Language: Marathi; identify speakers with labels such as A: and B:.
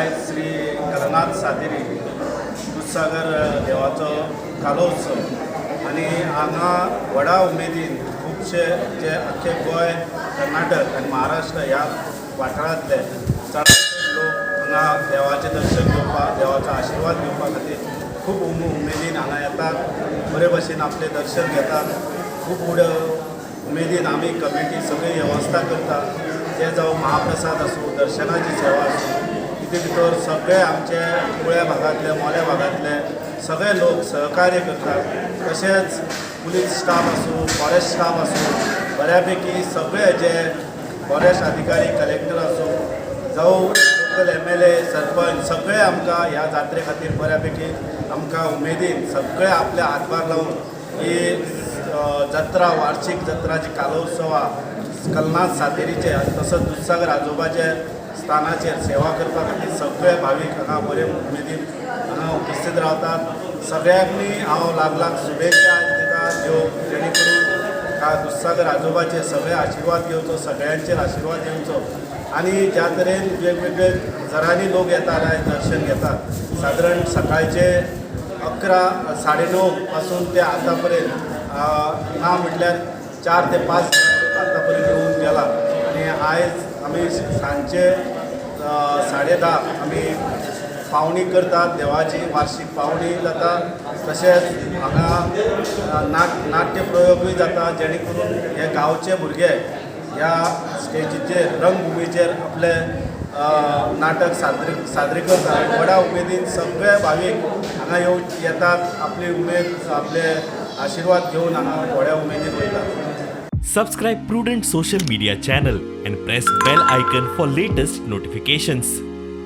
A: आयज श्री कलनाथ सातेरी दूधसागर देवाचो कालोत्सव आनी हांगा व्हडा उमेदीन खुबशे जे आख्खे गोंय कर्नाटक आनी महाराष्ट्र ह्या वाठारांतले चडांतले लोक हांगा देवाचें दर्शन घेवपाक देवाचो आशिर्वाद घेवपा खातीर खूब उमेदीन हांगा येतात, बरे भशेन आपलें दर्शन घेतात। खूब उमेदीन आमी कमिटी सगळी वेवस्था करता, ते जावं महाप्रसाद आसूं, दर्शनाची सेवा आसूं, तितून भितर सगळे आमचे कुळ्या भागांतले मोल्या भागांतले सगळे लोक सहकार्य करतात। तशेंच पुलीस स्टाफ आसूं, फॉरेस्ट स्टाफ आसूं, बऱ्यापैकी सगळे जे फॉरेस्ट अधिकारी कलेक्टर आसूं जावं लोकल MLA सरपंच सगळे आमकां ह्या जात्रे खातीर बऱ्यापैकी आमकां उमेदीन सगळे आपले हातभार लावून ही जत्रा वार्षिक जत्रा जी कालोत्सवा कलनाथ सातेरीचे तसंच दूधसागर आजोबाचे स्थानाचेर सेवा करपा खातीर सगळे भावीक हांगा बरे उमेदीन हांगा उपस्थित रावतात। सगळ्यांनी हांव लाख शुभेच्छा दिता जेणे करून दूधसागर आजोबाचे सगळे आशिर्वाद घेवचो, सगळ्यांचेर आशिर्वाद येवचो आनी ज्या तरेन वेगवेगळे जरांनी लोक येतात आयज दर्शन घेतात। सादारण सकाळचे 11 9:30 पासून ते आतां पर्यंत ना म्हटल्यार 4 ते 5 आतां पर्यंत येवन गेला आनी आयज आमी सांजचे 10:30 आमी पावणी करतात, देवाची वार्षिक पावणी जाता। तशेंच हांगा नाट्य प्रयोगूय जाता जेणे करून हे गांवचे भुरगे ह्या स्टेजीचेर रंगभुमीचेर आपले नाटक सादरी करतात। व्हडा उमेदीन सगळे भावीक हांगा येतात, आपली उमेद आपले आशीर्वाद घेऊन हांगा व्हड्या उमेदीन वयतात।
B: Subscribe Prudent social media channel and press bell icon for latest notifications.